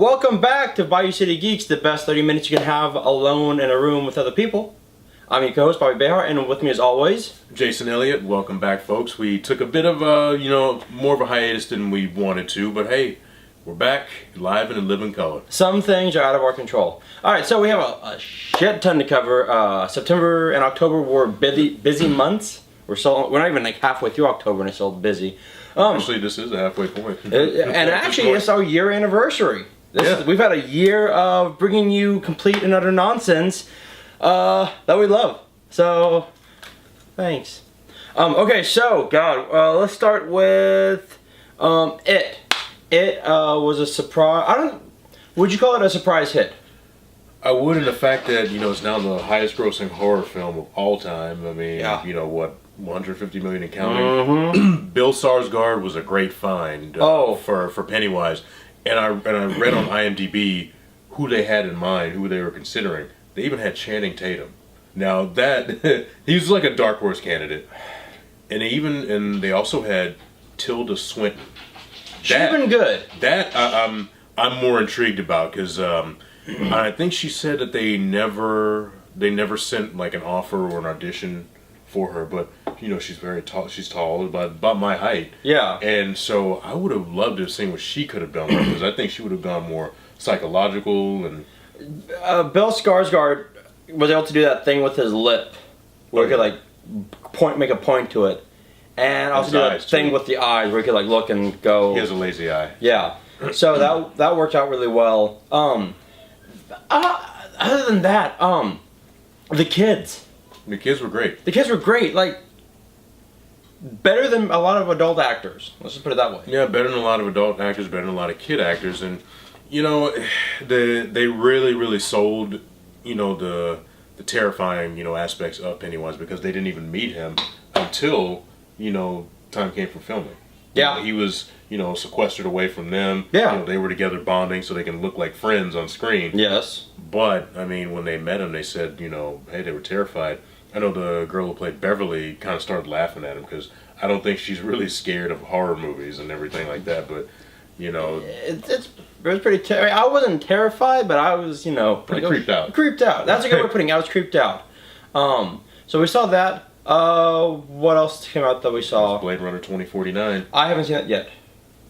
Welcome back to Bayou City Geeks, the best 30 minutes you can have alone in a room with other people. I'm your co-host, Bobby Behar, and with me as always, Jason Elliott. Welcome back, folks. We took a bit of more of a hiatus than we wanted to, but hey, we're back, live and in living color. Some things are out of our control. Alright, so we have a shit ton to cover. September and October were busy months. We're not even like halfway through October and it's still busy. Actually, this is a halfway point. And actually, it's our year anniversary. We've had a year of bringing you complete and utter nonsense that we love. So, thanks. Okay, so, let's start with It. It was a surprise. Would you call it a surprise hit? I would, in the fact that, it's now the highest grossing horror film of all time. I mean, what, 150 million and counting? Mm-hmm. Bill Skarsgård was a great find for Pennywise. And I read on IMDb who they had in mind, who they were considering. They even had Channing Tatum. Now that he was like a dark horse candidate, and they also had Tilda Swinton. She's been good. That I'm more intrigued about because I think she said that they never sent like an offer or an audition for her, but she's very tall. She's tall, about my height. Yeah. And so I would have loved to have seen what she could have done because I think she would have gone more psychological and. Bill Skarsgård was able to do that thing with his lip, where he could like make a point to it, and also do that thing with the eyes, where he could like look and go. He has a lazy eye. Yeah. So that worked out really well. Other than that, the kids. The kids were great. The kids were great, like better than a lot of adult actors. Let's just put it that way. Yeah, better than a lot of adult actors, better than a lot of kid actors, and they really sold the terrifying aspects of Pennywise because they didn't even meet him until time came for filming. Yeah, he was sequestered away from them. Yeah, they were together bonding so they can look like friends on screen. Yes, but I mean, when they met him, they said hey, they were terrified. I know the girl who played Beverly kind of started laughing at him because I don't think she's really scared of horror movies and everything like that. But it was pretty. I wasn't terrified, but I was pretty creeped out. Creeped out. That's a good way of putting it. I was creeped out. So we saw that. What else came out that we saw? Blade Runner 2049. I haven't seen that yet.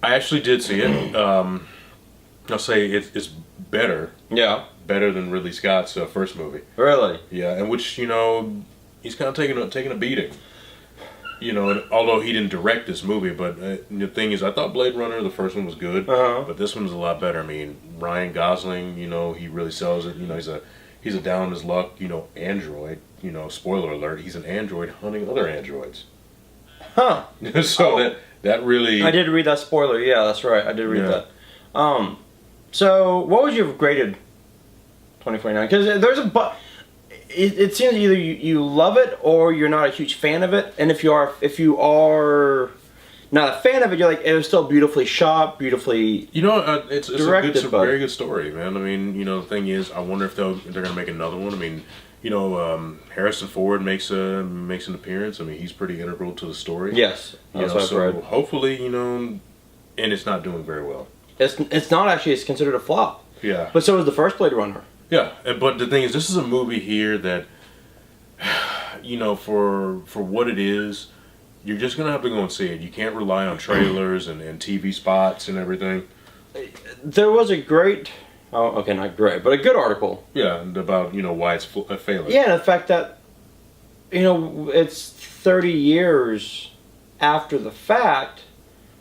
I actually did see it. I'll say it's better. Yeah. Better than Ridley Scott's first movie. Really? Yeah, and which he's kind of taking a beating. And although he didn't direct this movie, but the thing is, I thought Blade Runner, the first one was good, but this one's a lot better. I mean, Ryan Gosling, he really sells it. He's a down on his luck, android. Spoiler alert, he's an android hunting other androids. Huh. So that really. I did read that spoiler. Yeah, that's right. I did read that. So what would you have graded 2049? Because there's it seems either you love it or you're not a huge fan of it, and if you are not a fan of it, you're like, it was still beautifully shot, beautifully it's directed, it's a very good story, man. I mean, the thing is, I wonder if they're gonna make another one. I mean, Harrison Ford makes an appearance. I mean, he's pretty integral to the story. Yes, that's what I've read. Hopefully, and it's not doing very well. It's not actually. It's considered a flop. Yeah, but so was the first Blade Runner. Yeah, but the thing is, this is a movie here that, for what it is, you're just going to have to go and see it. You can't rely on trailers and TV spots and everything. There was a great, not great, but a good article. Yeah, about, why it's failing. Yeah, and the fact that, it's 30 years after the fact.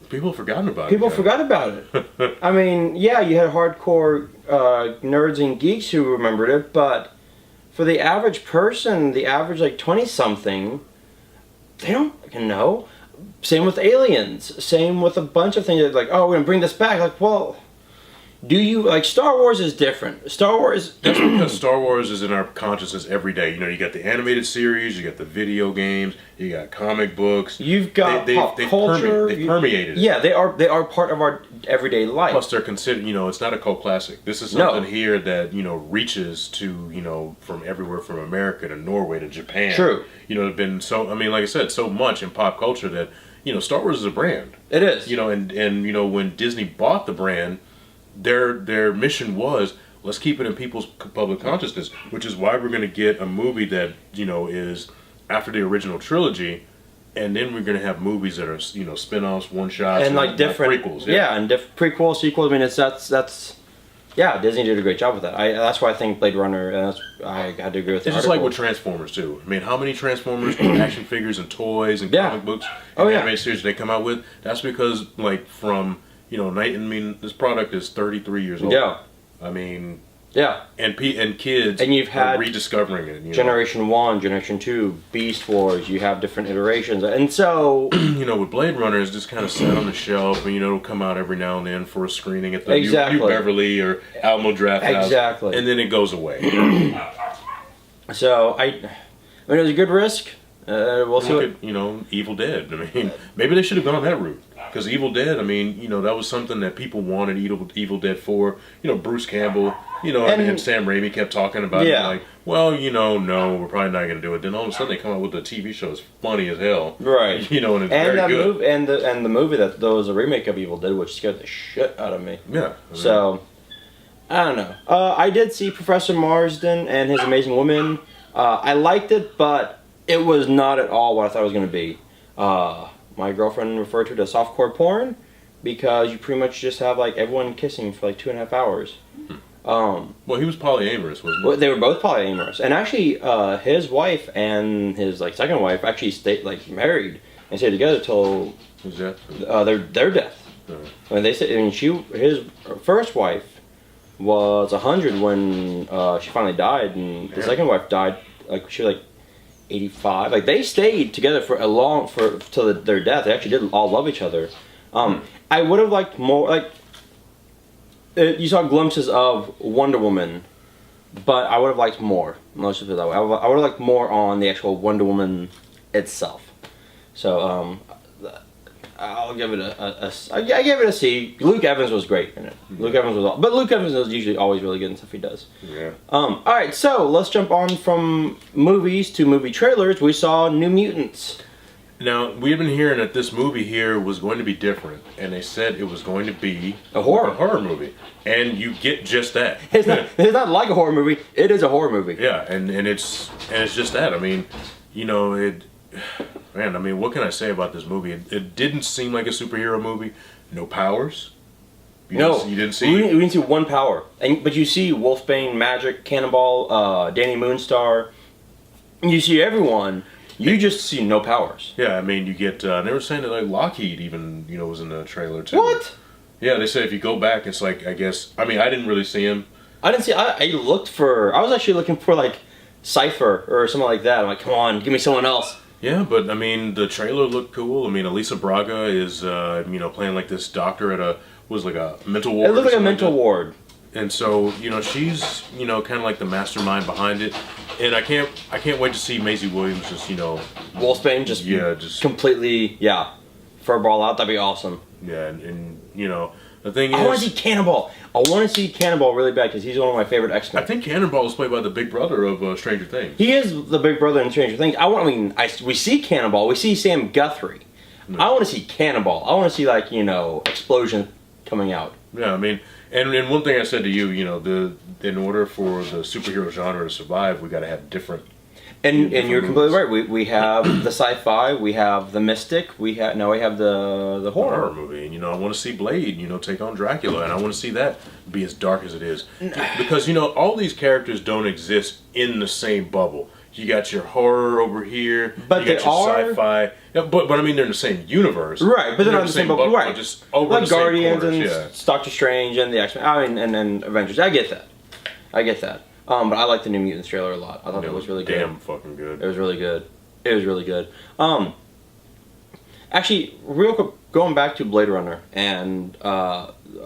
People have forgotten about it. People forgot about it. I mean, yeah, you had hardcore nerds and geeks who remembered it, but for the average person, the average 20-something, they don't know. Same with Aliens. Same with a bunch of things. Like, oh, we're gonna bring this back. Like, well, do you Star Wars is different. Star Wars. That's because Star Wars is in our consciousness every day. You got the animated series, you got the video games, you got comic books. You've got pop culture. They permeated it. Yeah, they are part of our everyday life. Plus, they're considered. It's not a cult classic. This is something here that reaches to from everywhere from America to Norway to Japan. True. It's been so. I mean, like I said, so much in pop culture that Star Wars is a brand. It is. And when Disney bought the brand. their mission was, let's keep it in people's public consciousness, which is why we're going to get a movie that, you know, is after the original trilogy, and then we're going to have movies that are, you know, spin-offs, one-shots, and like different prequels. Yeah, and prequels, sequels. I mean, that's yeah, Disney did a great job with that. That's why I think Blade Runner, and I had to agree with the It's just like with Transformers, too. I mean, how many Transformers action figures and toys and comic books and animated series they come out with? That's because, like, from, you know, this product is 33 years old. Yeah. I mean... Yeah. And kids and you've had rediscovering it. You Generation 1, Generation 2, Beast Wars, you have different iterations. And so... you know, with Blade Runner, it's just kind of sat on the shelf, and, you know, it'll come out every now and then for a screening at the New Beverly or Alamo Draft House. Exactly. And then it goes away. So, I mean, it was a good risk. We'll see Look at, you know, Evil Dead. I mean, maybe they should have gone that route. Because Evil Dead, I mean, you know, that was something that people wanted Evil Dead for. You know, Bruce Campbell, you know, and Sam Raimi kept talking about it. Like, well, you know, no, we're probably not going to do it. Then all of a sudden they come out with a TV show that's funny as hell. Right. You know, and it's very good. And the movie that was a remake of Evil Dead, which scared the shit out of me. Yeah. I mean, so, I don't know. I did see Professor Marsden and His Amazing Woman. I liked it, but it was not at all what I thought it was going to be. My girlfriend referred to it as softcore porn because you pretty much just have like everyone kissing for like 2.5 hours. Well, he was polyamorous, wasn't he? Well, they were both polyamorous, and actually, his wife and his like second wife actually stayed like married and stayed together till their death. I mean, they said, I mean, his first wife was 100 when she finally died, and the second wife died like she was like 85. Like they stayed together till their death. They actually did all love each other. I would have liked more. Like you saw glimpses of Wonder Woman, but I would have liked more. Let's just put it that way. I would have liked more on the actual Wonder Woman itself. So I'll give it I gave it a C. Luke Evans was great in it. Luke Evans is usually always really good in stuff he does. Yeah. All right, so let's jump on from movies to movie trailers. We saw New Mutants. Now, we've been hearing that this movie here was going to be different, and they said it was going to be a horror movie, and you get just that. It's not like a horror movie. It is a horror movie. Yeah, and it's just that. I mean, you know, man, I mean, what can I say about this movie? It didn't seem like a superhero movie. No powers. You didn't see. We didn't see one power, but you see Wolfsbane, Magic, Cannonball, Danny Moonstar. You see everyone. You just see no powers. Yeah, I mean, you get. They were saying that like Lockheed even, you know, was in the trailer too. What? Yeah, they said if you go back, it's like, I guess. I mean, I didn't really see him. I didn't see. I looked for. I was actually looking for like Cypher or something like that. I'm like, come on, give me someone else. Yeah, but I mean, the trailer looked cool. I mean, Elisa Braga is, you know, playing like this doctor at a mental ward. It looked like a mental ward. And so, you know, she's, you know, kind of like the mastermind behind it. And I can't wait to see Maisie Williams just, you know, Wolfsbane just completely, furball out. That'd be awesome. Yeah, and you know, the thing is, I want to see Cannonball. I want to see Cannonball really bad because he's one of my favorite X-Men. I think Cannonball is played by the big brother of Stranger Things. He is the big brother in Stranger Things. We see Cannonball. We see Sam Guthrie. No. I want to see Cannonball. I want to see, like, you know, explosion coming out. Yeah, I mean, and one thing I said to you, you know, in order for the superhero genre to survive, we got to have different. And you're completely right. We have the sci-fi, we have the mystic, we have the horror movie. And, you know, I want to see Blade, you know, take on Dracula, and I want to see that be as dark as it is, because, you know, all these characters don't exist in the same bubble. You got your horror over here, but you got your sci-fi. Yeah, but I mean, they're in the same universe, right? But they're not in the same bubble, right? Just over like the same Guardians corners, and Doctor Strange and the X-Men. I mean, and Avengers. I get that. But I like the New Mutants trailer a lot. I thought it was really good. Damn fucking good. It was really good. Actually, real quick, going back to Blade Runner and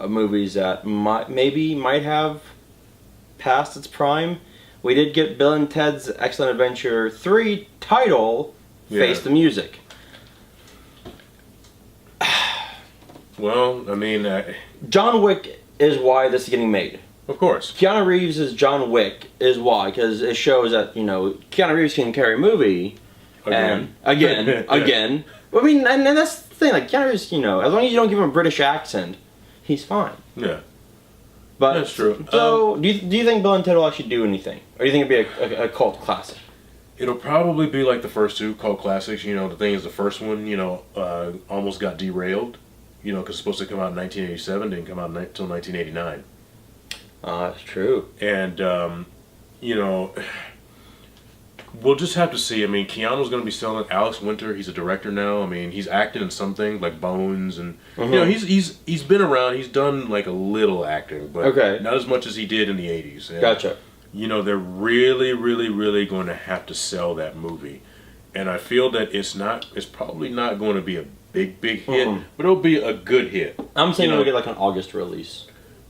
movies that might have passed its prime. We did get Bill and Ted's Excellent Adventure 3 title, Face the Music. Well, I mean... John Wick is why this is getting made. Of course. Keanu Reeves' John Wick is why, because it shows that, you know, Keanu Reeves can carry a movie. Again. I mean, and that's the thing, like, Keanu Reeves, you know, as long as you don't give him a British accent, he's fine. Yeah. But that's true. So, do you think Bill and Ted will actually do anything, or do you think it'd be a cult classic? It'll probably be like the first two cult classics. You know, the thing is, the first one, almost got derailed. You know, because it's supposed to come out in 1987, didn't come out until 1989. That's true. And we'll just have to see. I mean, Keanu's going to be selling it. Alex Winter, he's a director now. I mean, he's acted in something like Bones, and he's been around. He's done like a little acting, but not as much as he did in the 80s. And, gotcha. You know, they're really, really, really going to have to sell that movie, and I feel that it's probably not going to be a big hit, but it'll be a good hit. I'm saying we'll get like an August release.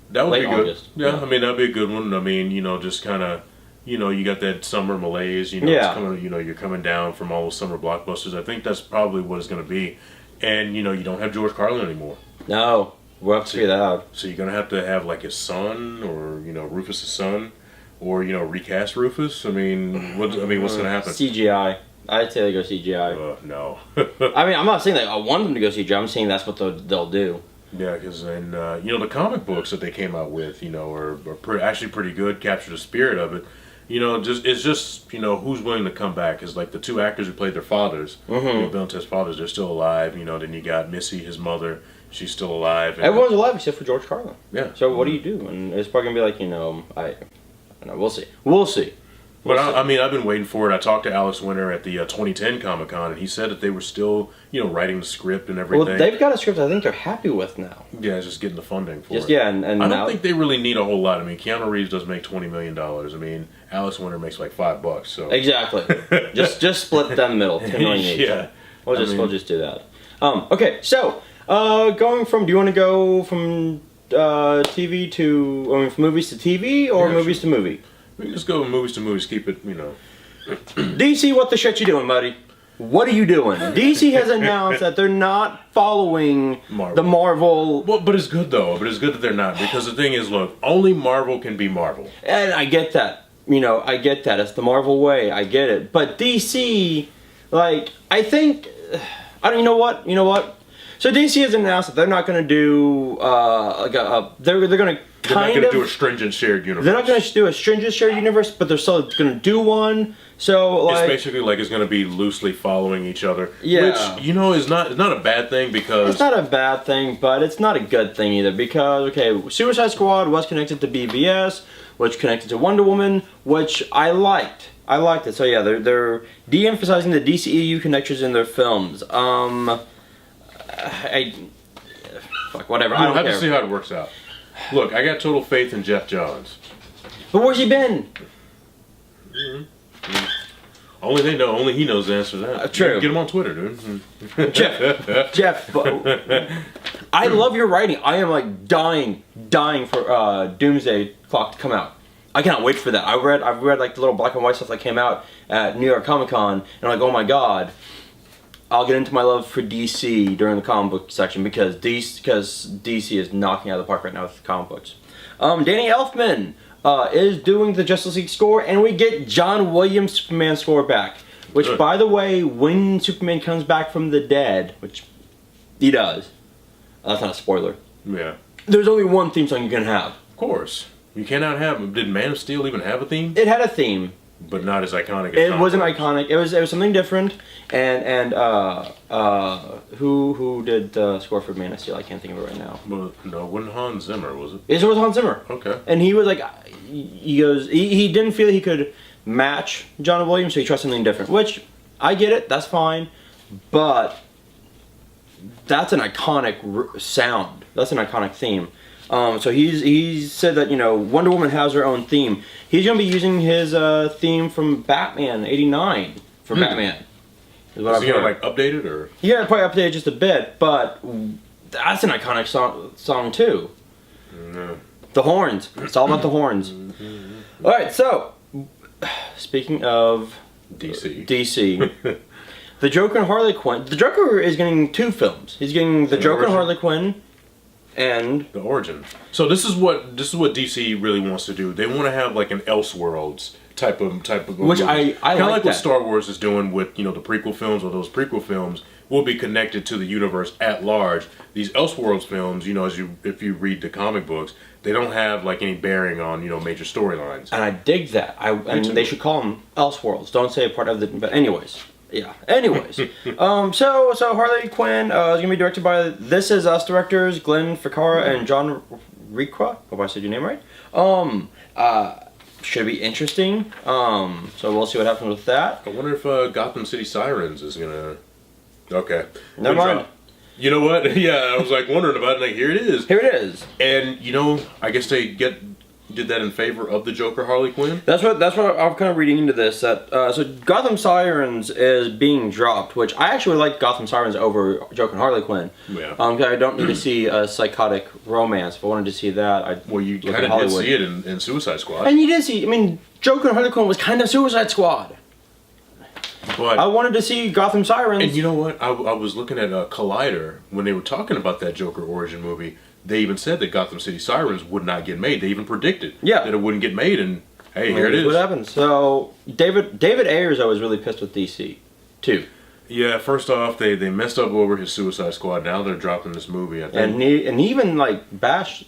That would Late be good. August. Yeah, I mean, that'd be a good one. I mean, just kind of. You got that summer malaise. It's coming. You're coming down from all those summer blockbusters. I think that's probably what it's going to be. And you don't have George Carlin anymore. No, we'll have to figure that out. So you're going to have like his son, or Rufus's son, or recast Rufus. I mean, what's going to happen? CGI. I'd say they go CGI. No. I mean, I'm not saying that I want them to go CGI. I'm saying that's what they'll do. Yeah, because the comic books that they came out with, are actually pretty good. Capture the spirit of it. It's just who's willing to come back. Because like the two actors who played their fathers, Bill and Ted's fathers, they're still alive. Then you got Missy, his mother, she's still alive. Everyone's alive except for George Carlin. Yeah. So what do you do? And it's probably gonna be like I don't know. We'll see. But I mean, I've been waiting for it. I talked to Alex Winter at the 2010 Comic Con, and he said that they were still writing the script and everything. Well, they've got a script I think they're happy with now. Yeah, it's just getting the funding for it. Yeah, and I don't think they really need a whole lot. I mean, Keanu Reeves does make $20 million. I mean, Alex Winter makes like $5. So exactly. just split down the middle, $10 million each. Yeah, we'll just do that. Okay, so going from, do you want to go from TV to from movies to TV or movies to movie? We can just go movies to movies. Keep it, DC, what the shit you doing, buddy? What are you doing? DC has announced that they're not following the Marvel. Well, but it's good though. But it's good that they're not, because the thing is, look, only Marvel can be Marvel. And I get that. I get that. It's the Marvel way. I get it. But DC, like, I think, you know what? So DC has announced that they're not going to do they're going to. They're not going to do a stringent shared universe. They're not going to do a stringent shared universe, but they're still going to do one. So like, it's basically like it's going to be loosely following each other. Yeah. Which is not a bad thing, because it's not a bad thing, but it's not a good thing either, because Suicide Squad was connected to BVS, which connected to Wonder Woman, which I liked. It. So yeah, they're de-emphasizing the DCEU connections in their films. Whatever. I don't care. We'll have to see how it works out. Look, I got total faith in Jeff Johns. But where's he been? Only he knows the answer to that. True. Get him on Twitter, dude. Jeff, I love your writing. I am like dying for Doomsday Clock to come out. I cannot wait for that. I've read like the little black and white stuff that came out at New York Comic Con, and I'm like, oh my god. I'll get into my love for DC during the comic book section, because DC is knocking out of the park right now with comic books. Danny Elfman is doing the Justice League score, and we get John Williams' Superman score back. Which, by the way, when Superman comes back from the dead, which he does, that's not a spoiler. Yeah. There's only one theme song you can have. Of course. You cannot have. Did Man of Steel even have a theme? It had a theme. But not as iconic as it wasn't iconic. It was something different. And who did the score for Man of Steel? I can't think of it right now. Well, no, it wasn't Hans Zimmer, was it? It was Hans Zimmer. Okay. And he was like, he didn't feel he could match John Williams, so he tried something different. Which I get it. That's fine. But that's an iconic sound. That's an iconic theme. So he's said that Wonder Woman has her own theme. He's gonna be using his theme from Batman '89 for Batman. Is he gonna update it, or? Yeah, probably update it just a bit, but that's an iconic song too. No. The horns. It's all about the horns. All right, so speaking of DC. The Joker and Harley Quinn. The Joker is getting 2 films. He's getting the Joker and Harley Quinn. And the origin. So this is what DC really wants to do. They want to have like an Elseworlds type of which movie. I kind of like that. what Star Wars is doing with the prequel films, or those prequel films will be connected to the universe at large. These Elseworlds films, you know, if you read the comic books, they don't have like any bearing on, you know, major storylines. And I dig that. And they should call them Elseworlds. Don't say a part of the. But anyways, yeah. Anyways, so Harley Quinn is gonna be directed by This Is Us directors Glenn Ficarra and John Requa. Hope I said your name right. Should be interesting. So we'll see what happens with that. I wonder if Gotham City Sirens is gonna. Okay. Never mind. You know what? Yeah, I was like wondering about it. Like, here it is. Here it is. And you know, I guess they did that in favor of the Joker Harley Quinn. That's what I'm kind of reading into this. That so Gotham Sirens is being dropped, which I actually like Gotham Sirens over Joker and Harley Quinn. Yeah. I don't need to see a psychotic romance. If I wanted to see that, you kind of did see it in Suicide Squad. And you did see. I mean, Joker and Harley Quinn was kind of Suicide Squad. But I wanted to see Gotham Sirens. And you know what? I was looking at Collider when they were talking about that Joker origin movie. They even said that Gotham City Sirens would not get made. They even predicted that it wouldn't get made, and hey, here it is. What happens? So David Ayers, I was really pissed with DC, too. Yeah, first off, they messed up over his Suicide Squad. Now they're dropping this movie. I think. And he even like bashed.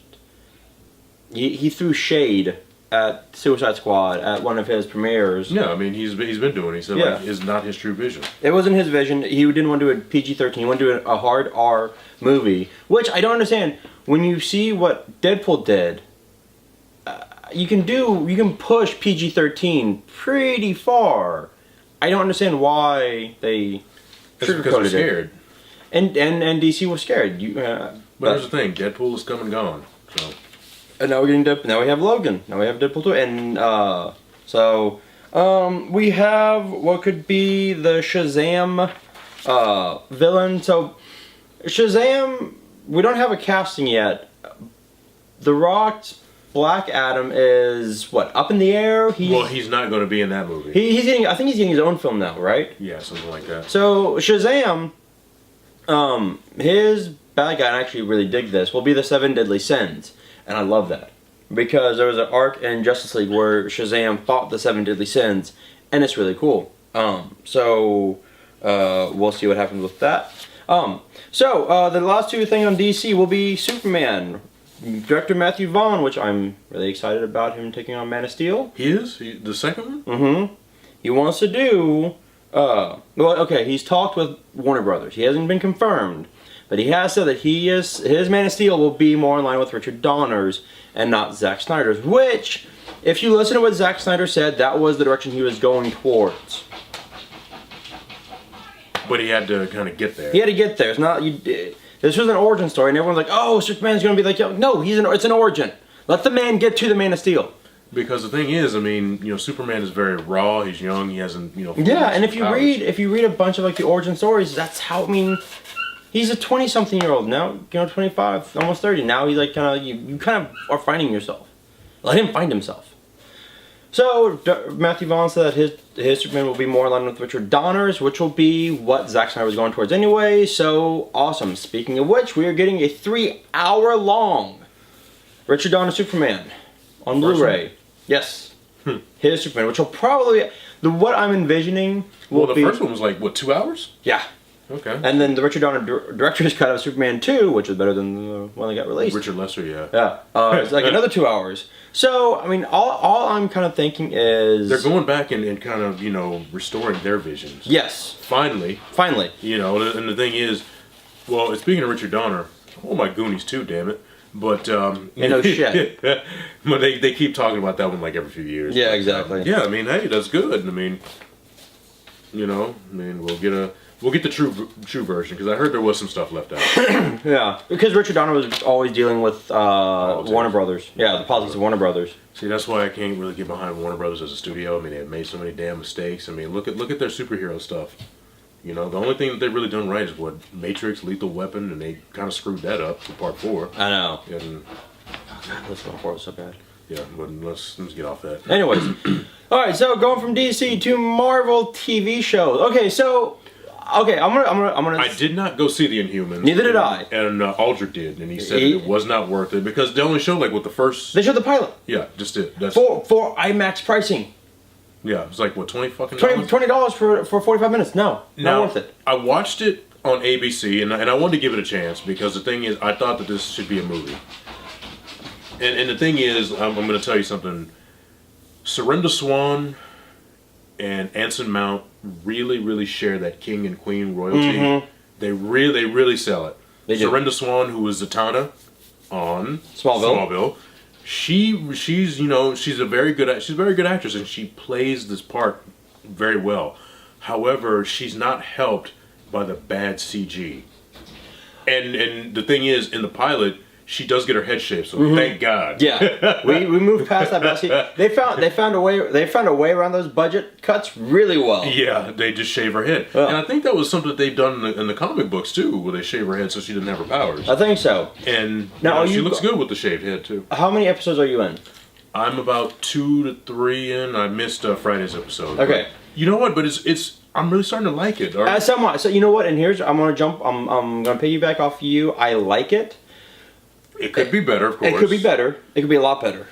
He threw shade at Suicide Squad at one of his premieres. Yeah, I mean he's been doing it. He said like it's not his true vision. It wasn't his vision. He didn't want to do a PG-13. He wanted to do a hard R movie, which I don't understand. When you see what Deadpool did, you can push PG-13 pretty far. I don't understand why they because they're scared. And DC was scared. But here's the thing: Deadpool is come and gone. So. And now we're getting Deadpool. Now we have Logan. Now we have Deadpool 2. And we have what could be the Shazam villain. So Shazam, we don't have a casting yet. The Rock's Black Adam is what, up in the air? He's not going to be in that movie. I think he's getting his own film now, right? Yeah, something like that. So Shazam, his bad guy, and I actually really dig this, will be the 7 Deadly Sins. And I love that. Because there was an arc in Justice League where Shazam fought the 7 Deadly Sins. And it's really cool. We'll see what happens with that. The last two things on DC will be Superman. Director Matthew Vaughn, which I'm really excited about him taking on Man of Steel. He is? The second one? Mm-hmm. He wants to do... he's talked with Warner Brothers. He hasn't been confirmed. But he has said that his Man of Steel will be more in line with Richard Donner's and not Zack Snyder's. Which, if you listen to what Zack Snyder said, that was the direction he was going towards. But he had to kind of get there. He had to get there. It's not. This was an origin story, and everyone's like, "Oh, Superman's going to be like," no, it's an origin. Let the man get to the Man of Steel. Because the thing is, I mean, you know, Superman is very raw. He's young. He hasn't, you know. Yeah, and if you read a bunch of like the origin stories, that's how. I mean. He's a 20-something-year-old now, 25, almost 30. Now he's like you kind of are finding yourself. Let him find himself. So Matthew Vaughn said that his Superman will be more in line with Richard Donner's, which will be what Zack Snyder was going towards anyway. So awesome. Speaking of which, we are getting a 3-hour-long Richard Donner Superman on Blu-ray. Yes, his Superman, which will probably what I'm envisioning. The first one was like what, 2 hours? Yeah. Okay. And then the Richard Donner director's cut of Superman 2, which is better than the one that got released. Richard Lester, yeah. Yeah. It's like another 2 hours. So, I mean, all I'm kind of thinking is... They're going back and kind of, you know, restoring their visions. Yes. Finally. You know, and the thing is, well, speaking of Richard Donner, oh my Goonies too, damn it. But, no shit. But they keep talking about that one like every few years. Yeah, exactly. Yeah, I mean, hey, that's good. I mean, you know, we'll get the true version, because I heard there was some stuff left out. Yeah, because Richard Donner was always dealing with Warner Brothers. Yeah, the politics of Warner Brothers. See, that's why I can't really get behind Warner Brothers as a studio. I mean, they've made so many damn mistakes. I mean, look at their superhero stuff. You know, the only thing that they've really done right is what Matrix, Lethal Weapon, and they kind of screwed that up for Part 4. I know. And this Part 4 was so bad. Yeah, but let's get off that. Anyways, all right. So going from DC to Marvel TV shows. I'm gonna. I did not go see the Inhumans. Neither did I. And Aldrich did, and he said it was not worth it because they only showed like what the first. They showed the pilot. Yeah, just it. That's for IMAX pricing. Yeah, it was like what, $20 $20 for 45 minutes. No, not worth it. I watched it on ABC, and I wanted to give it a chance because the thing is, I thought that this should be a movie. And the thing is, I'm going to tell you something. Surrender Swan and Anson Mount really share that king and queen royalty. Mm-hmm. They really sell it. They do. Surrender Swan, who was Zatanna on Smallville. She's a very good actress, and she plays this part very well. However, she's not helped by the bad CG. And the thing is, in the pilot, she does get her head shaved, so thank God. Yeah, we moved past that. But they found a way around those budget cuts really well. Yeah, they just shave her head, and I think that was something that they've done in the comic books too, where they shave her head so she didn't have her powers. I think so. And now she looks good with the shaved head too. How many episodes are you in? I'm about 2 to 3 in. I missed Friday's episode. Okay. But you know what? But it's I'm really starting to like it. Somewhat. So you know what? And here's I'm gonna piggyback off you. I like it. It could be better, of course. It could be better. It could be a lot better.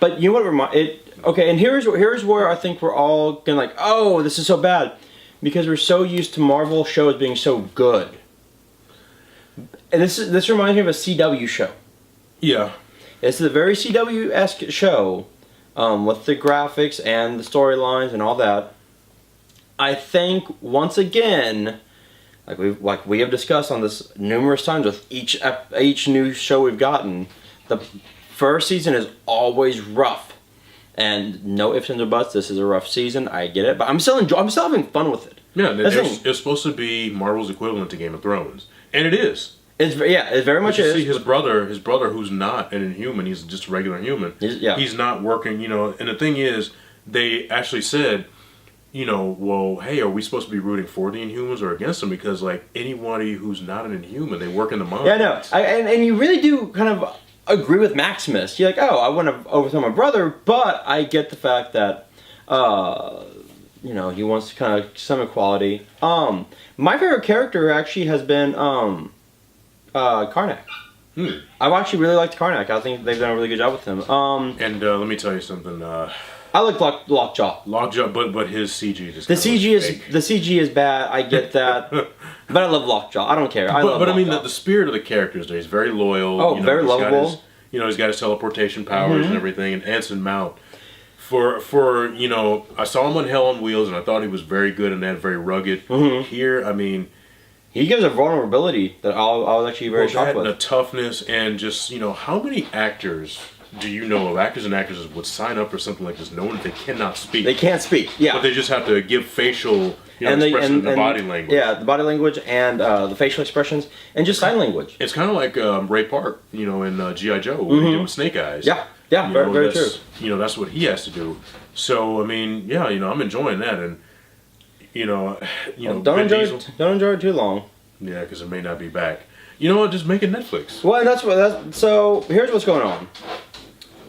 But you know what? Okay, and here's where I think we're all gonna like, oh, this is so bad, because we're so used to Marvel shows being so good. And this reminds me of a CW show. Yeah. It's a very CW-esque show, with the graphics and the storylines and all that. I think once again, like we have discussed on this numerous times with each new show we've gotten, the first season is always rough, and no ifs and buts. This is a rough season. I get it, but I'm still having fun with it. Yeah, it's supposed to be Marvel's equivalent to Game of Thrones, and it is. It very much is. See his brother who's not an Inhuman. He's just a regular human. He's not working. And the thing is, they actually said, well, hey, are we supposed to be rooting for the Inhumans or against them? Because, like, anybody who's not an Inhuman, they work in the mines. Yeah, no. And you really do kind of agree with Maximus. You're like, oh, I want to overthrow my brother, but I get the fact that, he wants to kind of some equality. My favorite character actually has been Karnak. I've actually really liked Karnak. I think they've done a really good job with him. And let me tell you something. I like Lockjaw. Lockjaw, but his CG just the CG is bad. I get that, but I love Lockjaw. I don't care. But I mean the spirit of the characters there. He's very loyal. Oh, very lovable. He's got his teleportation powers and everything. And Anson Mount, for I saw him on Hell on Wheels, and I thought he was very good and that, very rugged. Here, I mean, he gives a vulnerability that I was actually very shocked with. And a toughness, and just how many actors do you know of actors and actresses would sign up for something like this knowing that they cannot speak? They can't speak, yeah. But they just have to give facial expression in the body language. Yeah, the body language and the facial expressions and just sign language. It's kind of like Ray Park, in G.I. Joe, what he did with Snake Eyes. Yeah, very true. That's what he has to do. So, I mean, I'm enjoying that. And, don't enjoy it too long. Yeah, because it may not be back. You know what? Just make it Netflix. Well, so here's what's going on.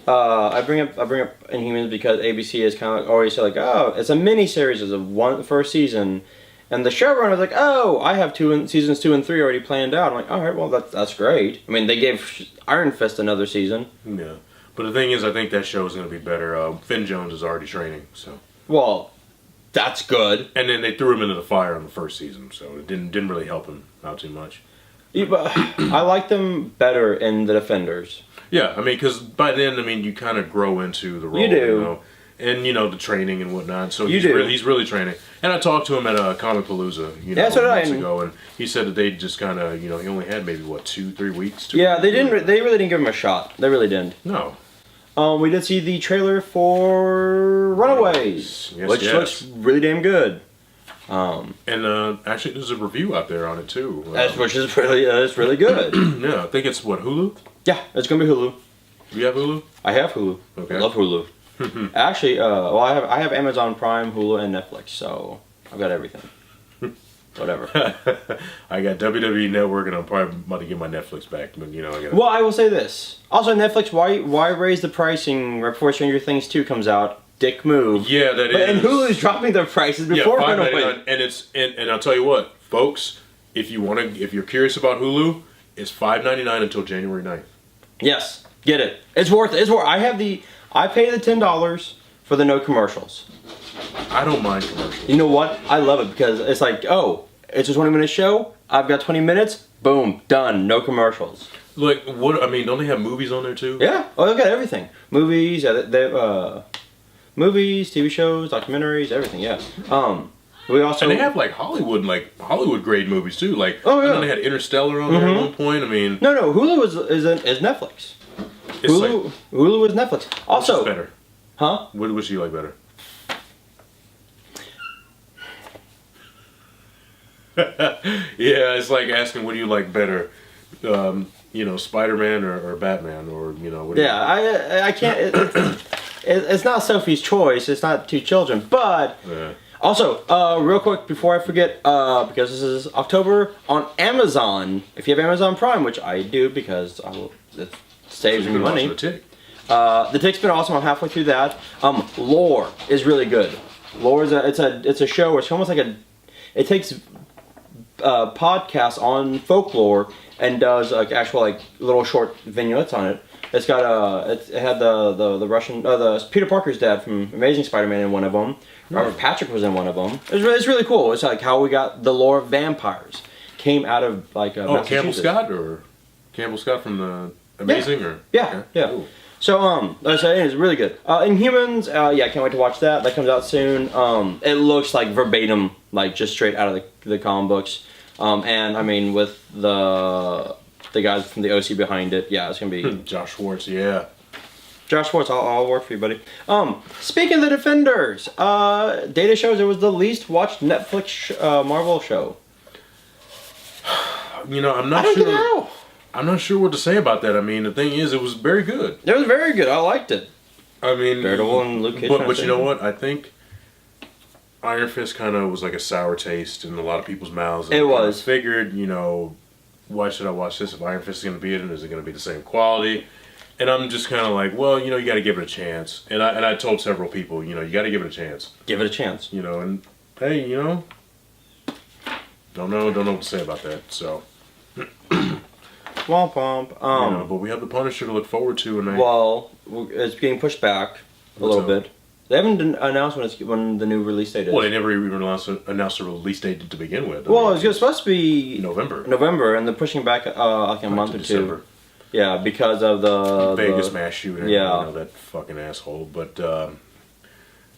I bring up Inhumans because ABC has kind of always said, like, oh, it's a mini series as of first season, and the showrunner was like, oh, I have seasons 2 and 3 already planned out. I'm like, all right, well that's great. I mean, they gave Iron Fist another season. Yeah, but the thing is, I think that show is going to be better. Finn Jones is already training, so. Well, that's good. And then they threw him into the fire on the first season, so it didn't really help him out too much. Yeah, but I like them better in the Defenders. Yeah, I mean, because by then, you kind of grow into the role. You do. And, the training and whatnot. So he's really training. And I talked to him at Comic Palooza, months ago, and he said that they just kind of, he only had maybe, 2-3 weeks? They really didn't give him a shot. They really didn't. No. We did see the trailer for Runaways, which looks really damn good. And actually, there's a review out there on it, too. Which is really good. Yeah, I think it's, Hulu? Yeah, it's going to be Hulu. Do you have Hulu? I have Hulu. Okay. I love Hulu. Actually, I have Amazon Prime, Hulu, and Netflix, so I've got everything. Whatever. I got WWE Network, and I'm probably about to get my Netflix back, but I got. Well, I will say this. Also, Netflix, why raise the pricing right before Stranger Things 2 comes out? Dick move. Yeah, that is. And Hulu's dropping their prices before $5.99, and I'll tell you what, folks, if you're curious about Hulu, it's $5.99 until January 9th. Yes, get it. It's worth it. I pay the $10 for the no commercials. I don't mind commercials. You know what? I love it because it's like, oh, it's a 20-minute show. I've got 20 minutes. Boom, done. No commercials. Like what? I mean, don't they have movies on there too? Yeah. Oh, they've got everything. Movies. Yeah. Movies, TV shows, documentaries, everything. Yeah. We also and they have like Hollywood grade movies too. Like oh yeah, I know they had Interstellar on there at one point. I mean, no, Hulu is Netflix. Hulu is Netflix. Also, which is better? Huh? Which do you like better? Yeah, it's like asking what do you like better, Spider-Man or Batman or Yeah, I can't. It's not Sophie's choice. It's not two children, but also real quick before I forget, because this is October on Amazon. If you have Amazon Prime, which I do because it saves me money. The Tick's been awesome. I'm halfway through that. Lore is really good. Lore is it's a show where it's almost like it takes podcasts on folklore and does like actual like little short vignettes on it. It's got it had the Russian the Peter Parker's dad from Amazing Spider-Man in one of them. Robert Patrick was in one of them. It's really cool. It's like how we got the lore of vampires came out of like Campbell Scott from the Amazing yeah. Ooh. So like I said, it's really good. Inhumans, I can't wait to watch that. That comes out soon. It looks like verbatim, like just straight out of the comic books. And I mean, with the guys from the OC behind it, yeah, it's gonna be Josh Schwartz, yeah. Josh Schwartz, I'll work for you, buddy. Speaking of the Defenders, data shows it was the least watched Netflix Marvel show. I'm not sure. I'm not sure what to say about that. I mean, the thing is, it was very good. It was very good. I liked it. I mean, Daredevil and Luke Cage. But you know what? I think Iron Fist kind of was like a sour taste in a lot of people's mouths. It was. I figured, why should I watch this if Iron Fist is going to be in it? Is it going to be the same quality? And I'm just kind of like, well, you got to give it a chance. And I told several people, you got to give it a chance. Give it a chance. And hey, don't know what to say about that. So. Womp womp. But we have the Punisher to look forward to, and well, it's getting pushed back a little bit. They haven't announced when the new release date is. Well, they never even announced a release date to begin with. Well, it's supposed to be November, and they're pushing back like a month or December. 2. Yeah, because of the Vegas mass shooting. Yeah, that fucking asshole. But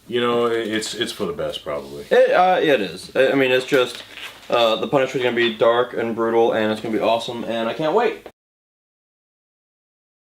it's for the best, probably. It is. I mean, it's just the Punisher is gonna be dark and brutal, and it's gonna be awesome, and I can't wait.